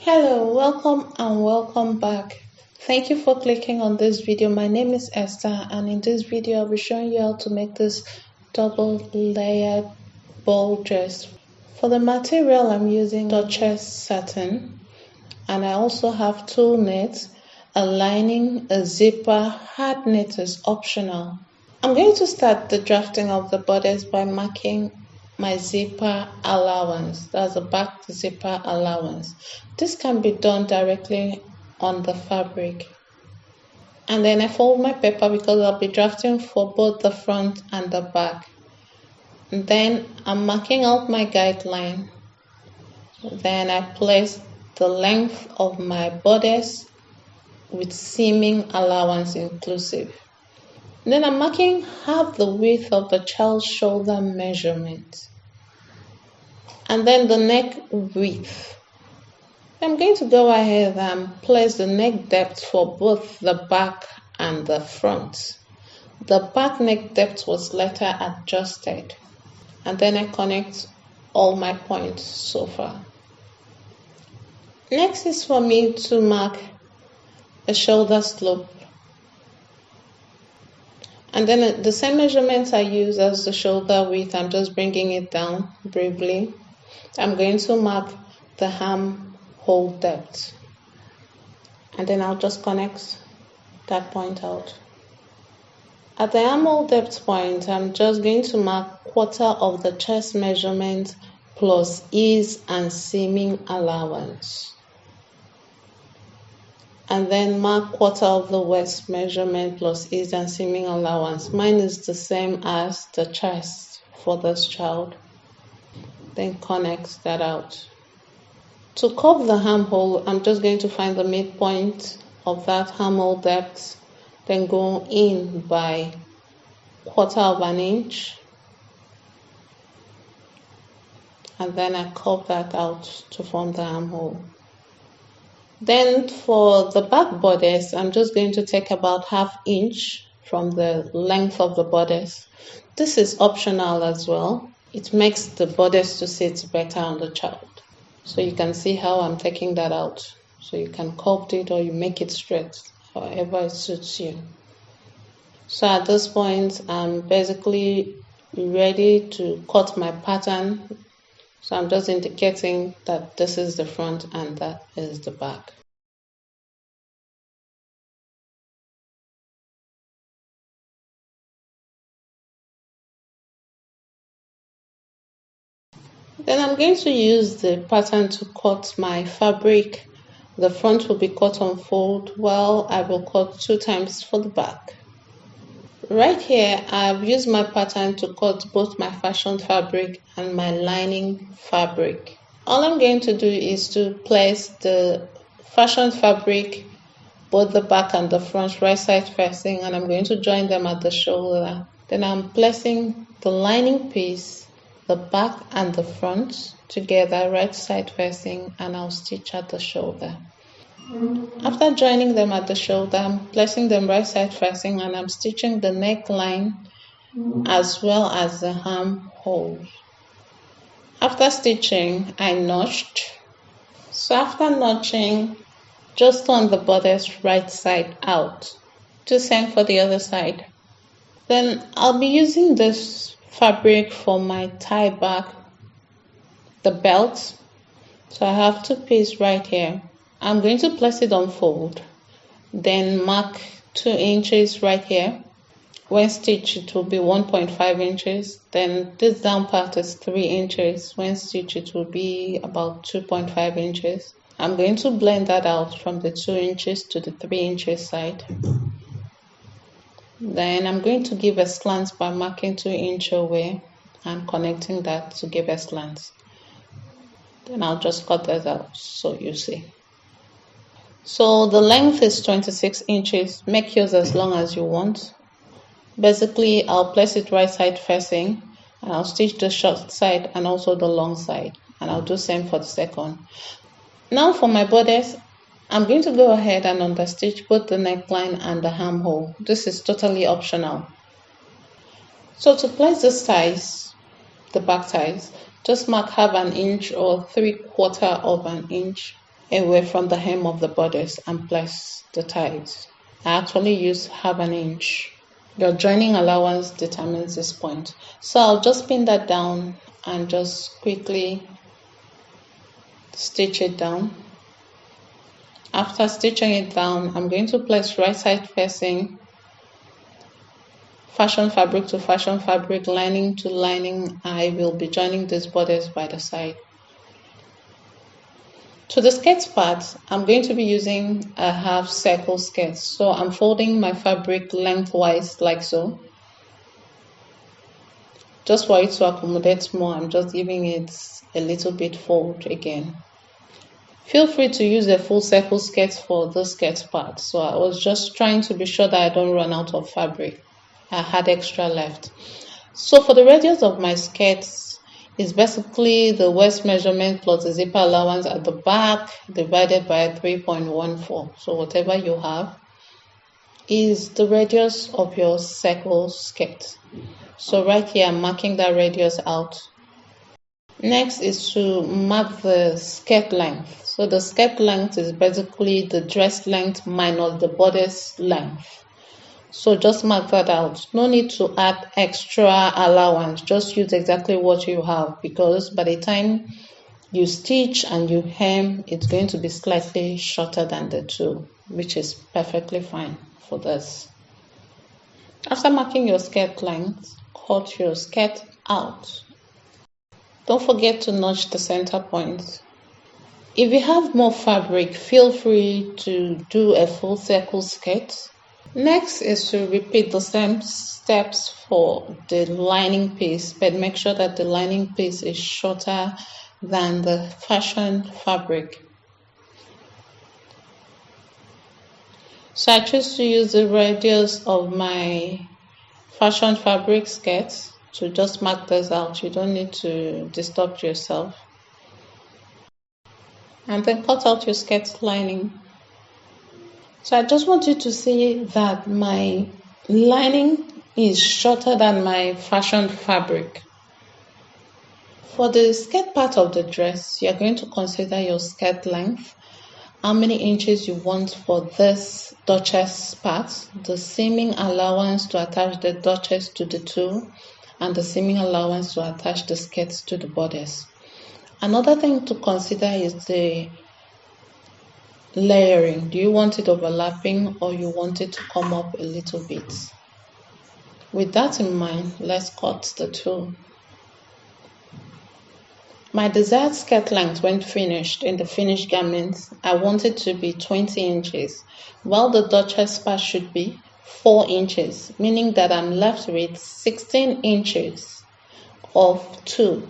Hello, welcome back. Thank you for clicking on this video. My name is Esther, and in this video I'll be showing you how to make this double layered ball dress. For the material I'm using Bodice satin, and I also have tulle knit, a lining, a zipper. Hard knit is optional. I'm going to start the drafting of the bodice by marking my zipper allowance. That's the back zipper allowance. This can be done directly on the fabric. And then I fold my paper because I'll be drafting for both the front and the back. And then I'm marking out my guideline. Then I place the length of my bodice with seaming allowance inclusive. Then I'm marking half the width of the child's shoulder measurement. And then the neck width. I'm going to go ahead and place the neck depth for both the back and the front. The back neck depth was later adjusted. And then I connect all my points so far. Next is for me to mark a shoulder slope. And then the same measurements I use as the shoulder width, I'm just bringing it down briefly. I'm going to mark the armhole depth. And then I'll just connect that point out. At the armhole depth point, I'm just going to mark quarter of the chest measurement plus ease and seaming allowance. And then mark quarter of the waist measurement plus ease and seaming allowance. Mine is the same as the chest for this child. Then connect that out. To curve the armhole, I'm just going to find the midpoint of that armhole depth, then go in by quarter of an inch, and then I curve that out to form the armhole. Then for the back bodice, I'm just going to take about ½ inch from the length of the bodice. This is optional as well. It makes the bodice to sit better on the child. So you can see how I'm taking that out. So you can curve it or you make it straight, however it suits you. So at this point, I'm basically ready to cut my pattern. So I'm just indicating that this is the front and that is the back. Then I'm going to use the pattern to cut my fabric. The front will be cut on fold, while I will cut 2 times for the back. Right here, I've used my pattern to cut both my fashion fabric and my lining fabric. All I'm going to do is to place the fashion fabric, both the back and the front, right side facing, and I'm going to join them at the shoulder. Then I'm placing the lining piece, the back and the front together, right side facing, and I'll stitch at the shoulder. After joining them at the shoulder, I'm placing them right side facing and I'm stitching the neckline as well as the armhole. After stitching, I notched. So after notching, just turn the bodice right side out. Do the same for the other side. Then I'll be using this fabric for my tie back, the belt. So I have 2 pieces right here. I'm going to place it on fold, then mark 2 inches right here. When stitched, it will be 1.5 inches. Then this down part is 3 inches. When stitched, it will be about 2.5 inches. I'm going to blend that out from the 2 inches to the 3 inches side. Then I'm going to give a slant by marking 2 inches away and connecting that to give a slant. Then I'll just cut that out so you see. So the length is 26 inches. Make yours as long as you want. Basically, I'll place it right side facing and I'll stitch the short side and also the long side. And I'll do the same for the second. Now for my bodice, I'm going to go ahead and understitch both the neckline and the armhole. This is totally optional. So to place the ties, the back ties, just mark ½ inch or 3/4 of an inch away from the hem of the bodice and place the ties. I actually use half an inch. Your joining allowance determines this point. So I'll just pin that down and just quickly stitch it down. After stitching it down, I'm going to place right side facing, fashion fabric to fashion fabric, lining to lining. I will be joining this bodice by the side. To the skirt part, I'm going to be using a half circle skirt. So I'm folding my fabric lengthwise like so. Just for it to accommodate more, I'm just giving it a little bit fold again. Feel free to use a full circle skirt for the skirt part. So I was just trying to be sure that I don't run out of fabric. I had extra left. So for the radius of my skirts, is basically the waist measurement plus the zipper allowance at the back divided by 3.14. So whatever you have is the radius of your circle skirt. So right here, I'm marking that radius out. Next is to mark the skirt length. So the skirt length is basically the dress length minus the bodice length. So just mark that out. No need to add extra allowance. Just use exactly what you have, because by the time you stitch and you hem, it's going to be slightly shorter than the two, which is perfectly fine for this. After marking your skirt length, cut your skirt out. Don't forget to notch the center point. If you have more fabric, feel free to do a full circle skirt. Next is to repeat the same steps for the lining piece, but make sure that the lining piece is shorter than the fashion fabric. So I choose to use the radius of my fashion fabric skirt to just mark this out. You don't need to disturb yourself. And then cut out your skirt lining. So I just want you to see that my lining is shorter than my fashion fabric. For the skirt part of the dress, you're going to consider your skirt length, how many inches you want for this Duchess part, the seaming allowance to attach the Duchess to the two, and the seaming allowance to attach the skirts to the bodice. Another thing to consider is the layering. Do you want it overlapping or you want it to come up a little bit? With that in mind, let's cut the two. My desired skirt length when finished in the finished garment, I want it to be 20 inches, while the Duchess part should be 4 inches, meaning that I'm left with 16 inches of two.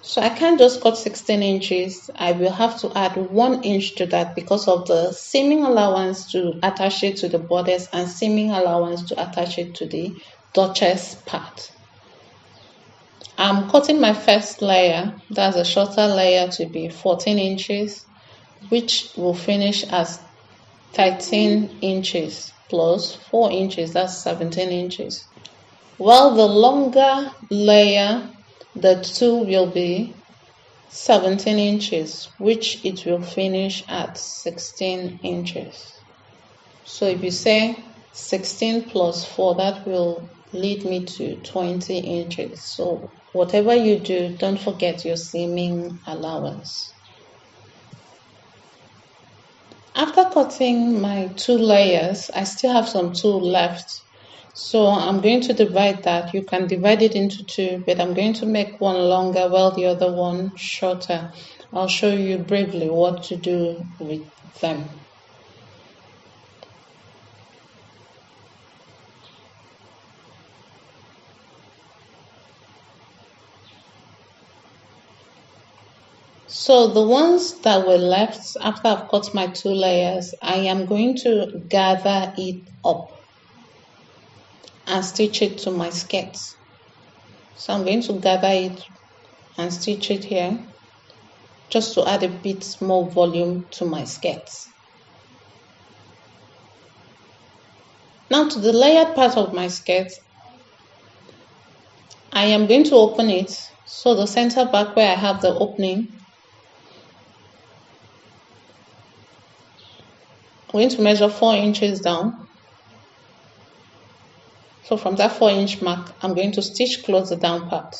So I can't just cut 16 inches. I will have to add 1 inch to that because of the seaming allowance to attach it to the bodice and seaming allowance to attach it to the Duchess part. I'm cutting my first layer, that's a shorter layer, to be 14 inches, which will finish as 13 inches plus 4 inches, that's 17 inches. While the longer layer, the two will be 17 inches, which it will finish at 16 inches. So if you say 16 plus 4, that will lead me to 20 inches. So whatever you do, don't forget your seaming allowance. After cutting my 2 layers, I still have some tulle left. So I'm going to divide that. You can divide it into 2, but I'm going to make one longer while the other one shorter. I'll show you briefly what to do with them. So the ones that were left after I've cut my 2 layers, I am going to gather it up and stitch it to my skirt. So I'm going to gather it and stitch it here just to add a bit more volume to my skirt. Now to the layered part of my skirt, I am going to open it. So the center back where I have the opening, I'm going to measure 4 inches down. So from that 4-inch mark, I'm going to stitch close the down part.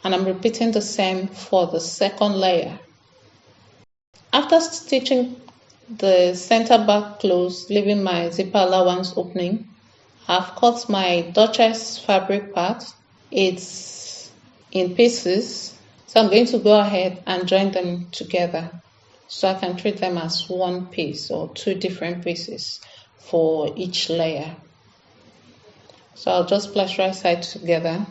And I'm repeating the same for the second layer. After stitching the center back close, leaving my zipper allowance opening, I've cut my Duchess fabric part. It's in pieces, so I'm going to go ahead and join them together so I can treat them as one piece or 2 different pieces for each layer. So I'll just place right side together,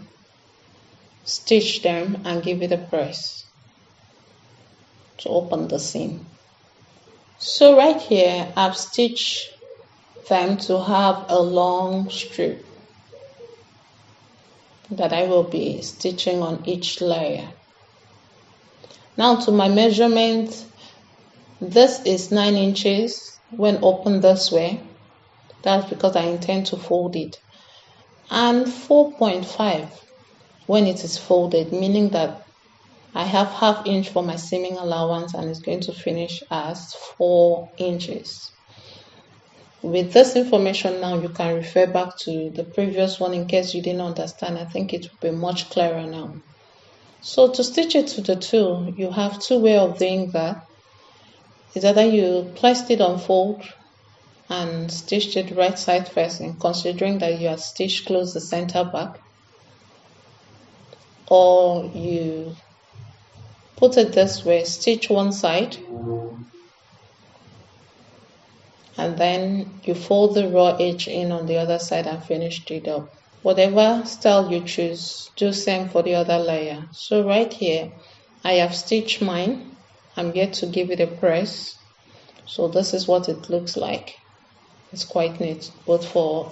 stitch them and give it a press to open the seam. So right here I've stitched them to have a long strip that I will be stitching on each layer. Now to my measurement, this is 9 inches when open this way. That's because I intend to fold it. And 4.5 when it is folded, meaning that I have ½ inch for my seaming allowance and it's going to finish as 4 inches. With this information now, you can refer back to the previous one in case you didn't understand. I think it will be much clearer now. So to stitch it to the tulle, you have 2 ways of doing that. Is either you placed it on fold and stitched it right side facing, considering that you have stitched close the center back, or you put it this way, stitch one side and then you fold the raw edge in on the other side and finish it up. Whatever style you choose, do same for the other layer. So right here I have stitched mine. I'm yet to give it a press. So this is what it looks like. It's quite neat, both for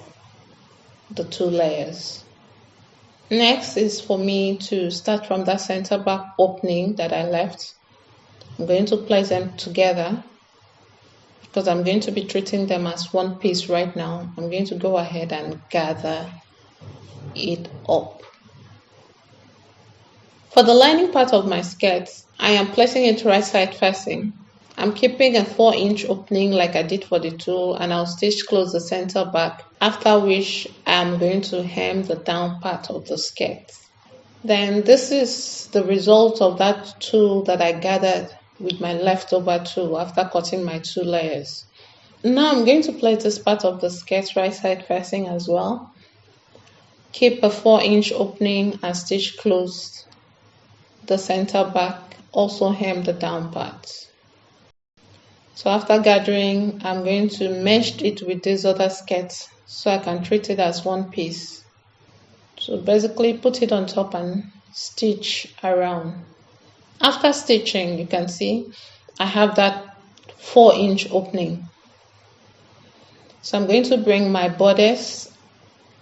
the 2 layers. Next is for me to start from that center back opening that I left. I'm going to place them together because I'm going to be treating them as one piece right now. I'm going to go ahead and gather it up. For the lining part of my skirt, I am placing it right side facing. I'm keeping a 4-inch opening like I did for the tulle, and I'll stitch close the center back, after which I'm going to hem the down part of the skirt. Then this is the result of that tulle that I gathered with my leftover tulle after cutting my 2 layers. Now I'm going to place this part of the skirt right side facing as well. Keep a 4-inch opening and stitch close the center back, also hem the down part. So after gathering, I'm going to mesh it with this other skirt so I can treat it as one piece. So basically put it on top and stitch around. After stitching, you can see I have that 4-inch opening. So I'm going to bring my bodice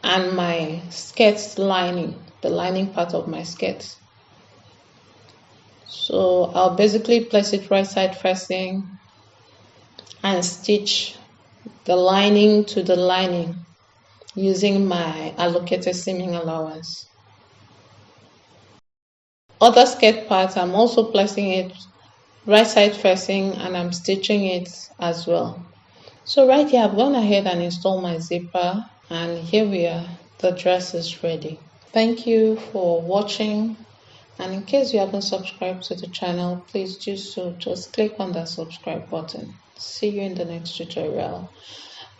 and my skirt lining, the lining part of my skirt. So I'll basically place it right side facing and stitch the lining to the lining using my allocated seaming allowance. Other skirt part, I'm also placing it right side facing and I'm stitching it as well. So right here I've gone ahead and installed my zipper, and here we are, the dress is ready. Thank you for watching, and in case you haven't subscribed to the channel, please do so. Just click on that subscribe button. See you in the next tutorial.